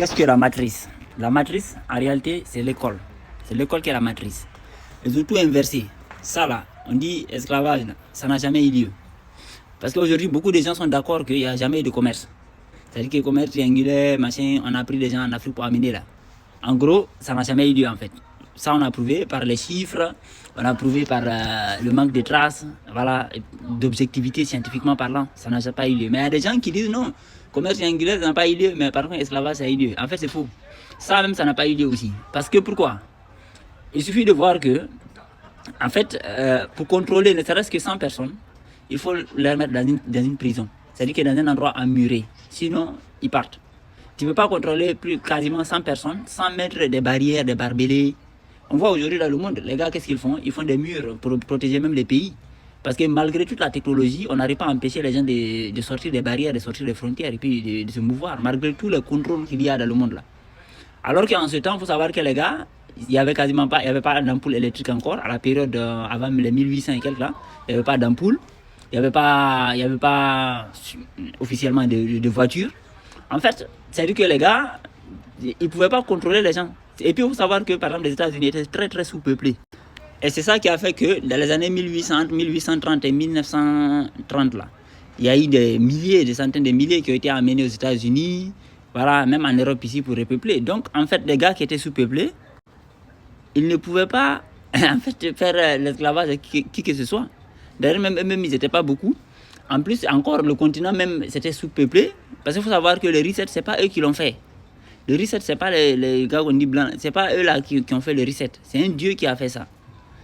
Qu'est-ce que la matrice? La matrice, en réalité, c'est l'école. C'est l'école qui est la matrice. Ils ont tout inversé. Ça là, on dit esclavage, ça n'a jamais eu lieu. Parce qu'aujourd'hui, beaucoup de gens sont d'accord qu'il n'y a jamais eu de commerce. C'est-à-dire que le commerce triangulaire, machin, on a pris des gens en Afrique pour amener là. En gros, ça n'a jamais eu lieu en fait. Ça, on a prouvé par les chiffres, on a prouvé par le manque de traces, voilà, d'objectivité scientifiquement parlant. Ça n'a pas eu lieu. Mais il y a des gens qui disent non, commerce triangulaire, ça n'a pas eu lieu, mais par contre, esclavage, ça a eu lieu. En fait, c'est faux. Ça même, ça n'a pas eu lieu aussi. Parce que pourquoi? Il suffit de voir que, en fait, pour contrôler ne serait-ce que 100 personnes, il faut les mettre dans une prison. C'est-à-dire que dans un endroit emmuré. Sinon, ils partent. Tu ne peux pas contrôler plus quasiment 100 personnes sans mettre des barrières, des barbelés. On voit aujourd'hui dans le monde, les gars, qu'est-ce qu'ils font? Ils font des murs pour protéger même les pays. Parce que malgré toute la technologie, on n'arrive pas à empêcher les gens de sortir des barrières, de sortir des frontières et puis de se mouvoir, malgré tout le contrôle qu'il y a dans le monde là. Alors qu'en ce temps, il faut savoir que les gars, il n'y avait quasiment pas, il y avait pas d'ampoule électrique encore, à la période avant les 1800 et quelques là, il n'y avait pas d'ampoule, il n'y avait pas officiellement de voiture. En fait, c'est-à-dire que les gars, ils ne pouvaient pas contrôler les gens. Et puis il faut savoir que par exemple les États-Unis étaient très très sous-peuplés. Et c'est ça qui a fait que dans les années 1800, 1830 et 1930 là, il y a eu des milliers, des centaines de milliers qui ont été amenés aux États-Unis, voilà, même en Europe ici pour repeupler. Donc en fait les gars qui étaient sous-peuplés, ils ne pouvaient pas en fait faire l'esclavage à qui que ce soit. D'ailleurs même ils n'étaient pas beaucoup. En plus encore le continent même c'était sous-peuplé. Parce qu'il faut savoir que les reset, c'est pas eux qui l'ont fait. Le reset, c'est pas les gars qu'on dit blancs, c'est pas eux là qui ont fait le reset. C'est un Dieu qui a fait ça.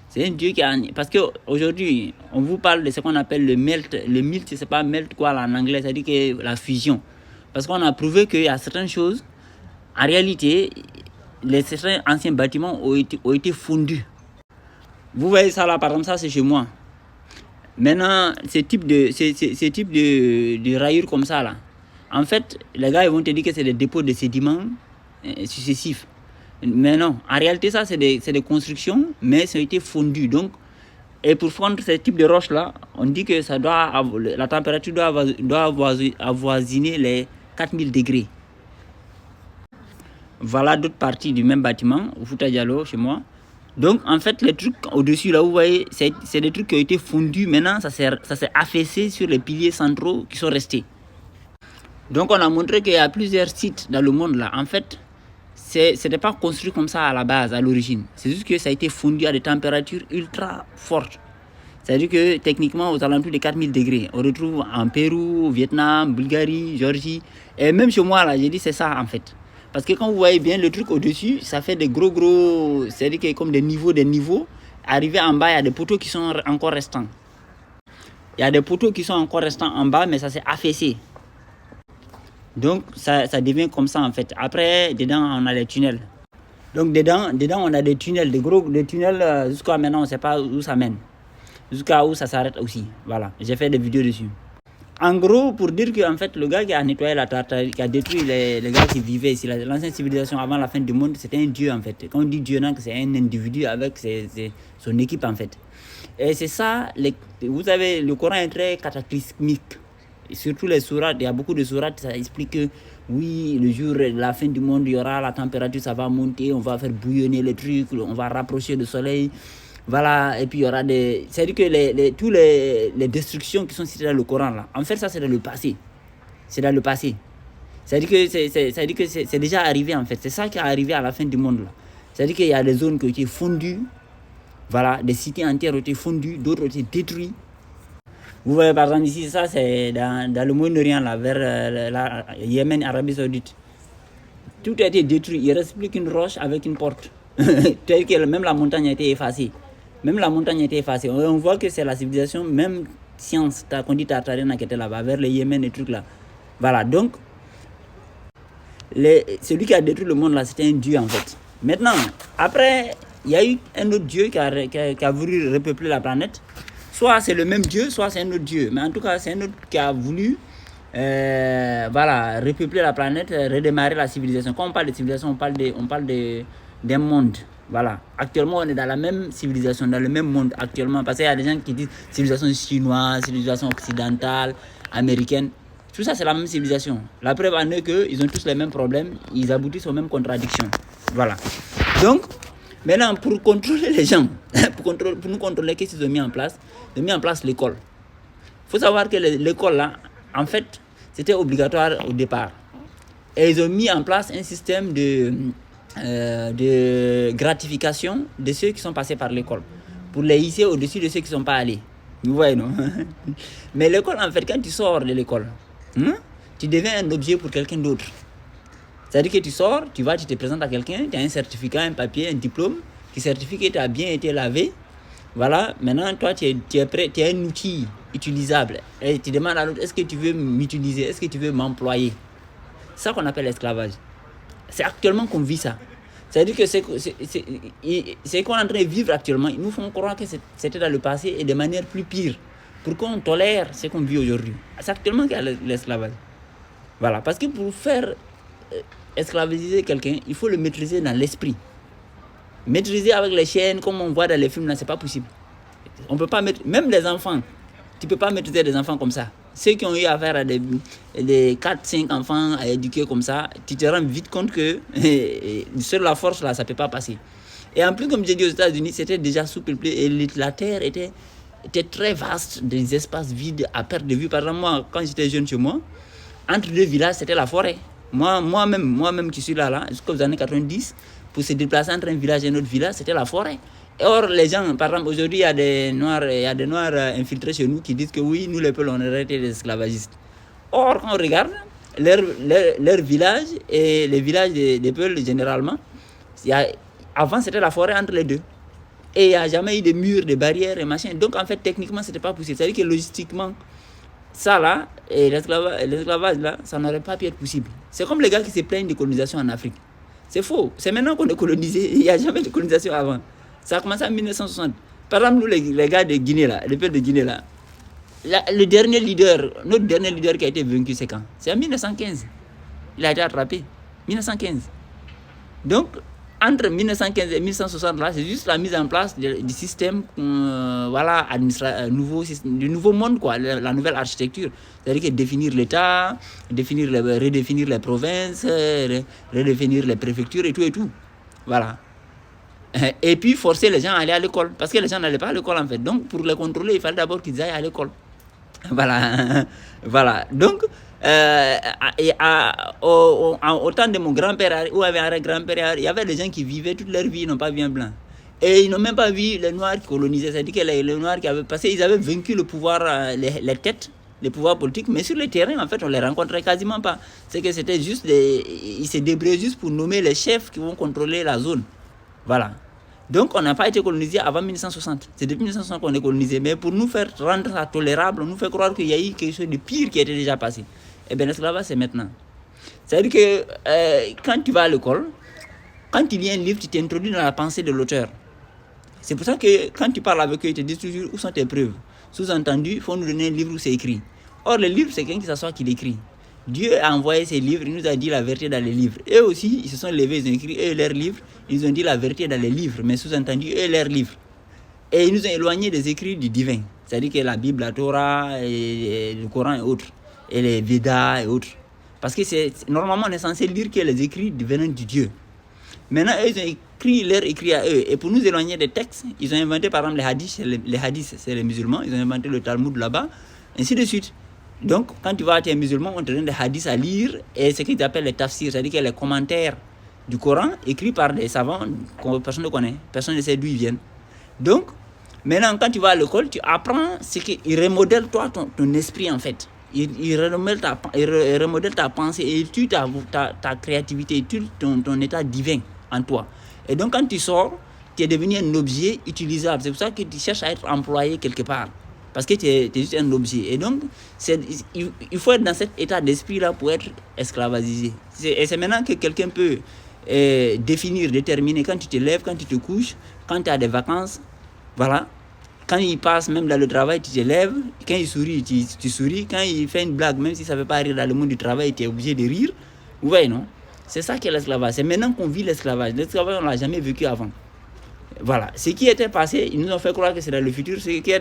C'est un Dieu qui a... Parce qu'aujourd'hui, on vous parle de ce qu'on appelle le melt. Le melt, c'est pas melt quoi là, en anglais, ça dit que la fusion. Parce qu'on a prouvé qu'il y a certaines choses, en réalité, certains anciens bâtiments ont été fondus. Vous voyez ça là, par exemple, ça c'est chez moi. Maintenant, ces types de rayures comme ça là, en fait, les gars ils vont te dire que c'est des dépôts de sédiments successifs. Mais non, en réalité, ça, c'est des constructions, mais ça a été fondu. Donc, et pour fondre ce type de roches là, on dit que la température doit avoisiner les 4000 degrés. Voilà d'autres parties du même bâtiment, au Fouta Diallo, chez moi. Donc, en fait, les trucs au-dessus, là, vous voyez, c'est des trucs qui ont été fondus. Maintenant, ça s'est affaissé sur les piliers centraux qui sont restés. Donc, on a montré qu'il y a plusieurs sites dans le monde, là. En fait, ce n'était pas construit comme ça à la base, à l'origine. C'est juste que ça a été fondu à des températures ultra fortes. C'est-à-dire que, techniquement, aux alentours de 4000 degrés. On retrouve en Pérou, au Vietnam, Bulgarie, Géorgie. Et même chez moi, là, j'ai dit c'est ça, en fait. Parce que quand vous voyez bien le truc au-dessus, ça fait des gros... C'est-à-dire que comme des niveaux. Arrivé en bas, il y a des poteaux qui sont encore restants. Il y a des poteaux qui sont encore restants en bas, mais ça s'est affaissé. Donc, ça devient comme ça, en fait. Après, dedans, on a les tunnels. Donc, dedans on a des tunnels, des tunnels jusqu'à maintenant, on ne sait pas où ça mène. Jusqu'à où ça s'arrête aussi. Voilà, j'ai fait des vidéos dessus. En gros, pour dire que en fait, le gars qui a nettoyé la Tartarie, qui a détruit les gars qui vivaient ici, l'ancienne civilisation avant la fin du monde, c'était un dieu en fait. Quand on dit dieu, c'est un individu avec son équipe en fait. Et c'est ça, vous savez, le Coran est très cataclysmique. Et surtout les sourates, il y a beaucoup de sourates, ça explique que oui, le jour de la fin du monde, il y aura la température, ça va monter, on va faire bouillonner les trucs, on va rapprocher le soleil. Voilà, et puis il y aura des... C'est-à-dire que toutes les destructions qui sont citées dans le Coran, là, en fait, ça, c'est dans le passé. C'est dans le passé. C'est-à-dire que c'est déjà arrivé, en fait. C'est ça qui est arrivé à la fin du monde, là. C'est-à-dire qu'il y a des zones qui ont été fondues. Voilà, des cités entières ont été fondues, d'autres ont été détruites. Vous voyez, par exemple, ici, ça, c'est dans le Moyen-Orient, là, vers Yémen, Arabie Saoudite. Tout a été détruit. Il ne reste plus qu'une roche avec une porte. Tel que même la montagne a été effacée. Même la montagne a été effacée. On voit que c'est la civilisation, même science, qu'on dit tartarienne qui était là-bas, vers le Yémen et trucs là. Voilà, donc, celui qui a détruit le monde là, c'était un dieu en fait. Maintenant, après, il y a eu un autre dieu qui a voulu repeupler la planète. Soit c'est le même dieu, soit c'est un autre dieu. Mais en tout cas, c'est un autre qui a voulu repeupler la planète, redémarrer la civilisation. Quand on parle de civilisation, on parle d'un monde. Voilà. Actuellement, on est dans la même civilisation, dans le même monde actuellement. Parce qu'il y a des gens qui disent civilisation chinoise, civilisation occidentale, américaine. Tout ça, c'est la même civilisation. La preuve en est qu'ils ont tous les mêmes problèmes, ils aboutissent aux mêmes contradictions. Voilà. Donc, maintenant, pour contrôler les gens, pour nous contrôler, qu'est-ce qu'ils ont mis en place? Ils ont mis en place l'école. Il faut savoir que l'école, là, en fait, c'était obligatoire au départ. Et ils ont mis en place un système de gratification de ceux qui sont passés par l'école, pour les hisser au-dessus de ceux qui ne sont pas allés. Vous voyez, non? Mais l'école, en fait, quand tu sors de l'école, tu deviens un objet pour quelqu'un d'autre. C'est-à-dire que tu sors, tu vas, tu te présentes à quelqu'un, tu as un certificat, un papier, un diplôme qui certifie que tu as bien été lavé. Voilà, maintenant, toi, tu es prêt, tu es un outil utilisable. Et tu demandes à l'autre, est-ce que tu veux m'utiliser? Est-ce que tu veux m'employer? C'est ça qu'on appelle l'esclavage. C'est actuellement qu'on vit ça. C'est-à-dire que c'est qu'on est en train de vivre actuellement. Ils nous font croire que c'était dans le passé et de manière plus pire. Pour qu'on tolère ce qu'on vit aujourd'hui. C'est actuellement qu'il y a l'esclavage. Voilà, parce que pour faire esclavagiser quelqu'un, il faut le maîtriser dans l'esprit. Maîtriser avec les chaînes, comme on voit dans les films, là, c'est pas possible. On peut pas mettre, même les enfants, tu peux pas maîtriser des enfants comme ça. Ceux qui ont eu affaire à des 4-5 enfants à éduquer comme ça, tu te rends vite compte que sur la force, là, ça peut pas passer. Et en plus, comme j'ai dit aux États-Unis, c'était déjà sous-peuplé et la terre était très vaste, des espaces vides à perte de vue. Par exemple, moi, quand j'étais jeune chez moi, entre deux villages, c'était la forêt. Moi-même qui suis là, jusqu'aux années 90, pour se déplacer entre un village et un autre village, c'était la forêt. Et or, les gens, par exemple, aujourd'hui, il y a des Noirs infiltrés chez nous qui disent que oui, nous les Peuls, on aurait été des esclavagistes. Or, quand on regarde, leur village et les villages des Peuls, généralement, avant, c'était la forêt entre les deux. Et il n'y a jamais eu de murs, de barrières et machin. Donc, en fait, techniquement, ce n'était pas possible. C'est-à-dire que logistiquement, ça là, et l'esclavage là, ça n'aurait pas pu être possible. C'est comme les gars qui se plaignent de colonisation en Afrique. C'est faux. C'est maintenant qu'on est colonisé. Il n'y a jamais de colonisation avant. Ça a commencé en 1960. Par exemple, nous, les gars de Guinée là, les peuples de Guinée là, notre dernier leader qui a été vaincu, c'est quand? C'est en 1915. Il a été attrapé. 1915. Donc, entre 1915 et 1960, là, c'est juste la mise en place du système, voilà, du nouveau monde, quoi, la nouvelle architecture. C'est-à-dire que définir l'État, redéfinir les provinces, redéfinir les préfectures et tout. Voilà. Et puis forcer les gens à aller à l'école, parce que les gens n'allaient pas à l'école en fait. Donc, pour les contrôler, il fallait d'abord qu'ils aillent à l'école. Voilà. Voilà. Donc, au temps de mon grand-père ou avec un grand-père, il y avait des gens qui vivaient toute leur vie, ils n'ont pas vu un blanc. Et ils n'ont même pas vu les Noirs qui colonisaient. C'est-à-dire que les Noirs qui avaient passé, ils avaient vaincu le pouvoir, les têtes, les pouvoirs politiques, mais sur le terrain, en fait, on les rencontrait quasiment pas. C'est que c'était juste ils se débrouillaient juste pour nommer les chefs qui vont contrôler la zone. Voilà. Donc, on n'a pas été colonisé avant 1960. C'est depuis 1960 qu'on est colonisé. Mais pour nous faire rendre ça tolérable, on nous fait croire qu'il y a eu quelque chose de pire qui était déjà passé. Eh bien, l'esclavage, c'est maintenant. C'est-à-dire que quand tu vas à l'école, quand il y a un livre, tu t'introduis dans la pensée de l'auteur. C'est pour ça que quand tu parles avec eux, ils te disent toujours où sont tes preuves. Sous-entendu, il faut nous donner un livre où c'est écrit. Or, le livre, c'est quelqu'un qui s'assoit qui l'écrit. Dieu a envoyé ses livres, il nous a dit la vérité dans les livres. Eux aussi, ils se sont levés, ils ont écrit eux leurs livres, ils ont dit la vérité dans les livres, mais sous-entendu, eux leurs livres. Et ils nous ont éloignés des écrits du divin. C'est-à-dire que la Bible, la Torah, et le Coran et autres, et les Védas et autres. Parce que normalement, on est censé lire que les écrits venant du Dieu. Maintenant, eux, ils ont écrit leurs écrits à eux. Et pour nous éloigner des textes, ils ont inventé par exemple les hadiths. Les hadiths, c'est les musulmans, ils ont inventé le Talmud là-bas, ainsi de suite. Donc, quand tu vas être musulman, on te donne des hadiths à lire, et c'est ce qu'ils appellent les tafsirs, c'est-à-dire que les commentaires du Coran écrits par des savants que personne ne connaît, personne ne sait d'où ils viennent. Donc, maintenant, quand tu vas à l'école, tu apprends ce qu'ils remodèlent toi, ton esprit en fait. Ils remodèlent ta pensée et tu ta créativité, ton état divin en toi. Et donc, quand tu sors, tu es devenu un objet utilisable. C'est pour ça que tu cherches à être employé quelque part. Parce que tu es juste un objet. Et donc, il faut être dans cet état d'esprit-là pour être esclavagisé. Et c'est maintenant que quelqu'un peut déterminer quand tu te lèves, quand tu te couches, quand tu as des vacances. Voilà. Quand il passe même dans le travail, tu te lèves. Quand il sourit, tu souris. Quand il fait une blague, même si ça ne veut pas rire dans le monde du travail, tu es obligé de rire. Vous voyez, non? C'est ça qu'est l'esclavage. C'est maintenant qu'on vit l'esclavage. L'esclavage, on ne l'a jamais vécu avant. Voilà. Ce qui était passé, ils nous ont fait croire que c'est dans le futur. Ce qui est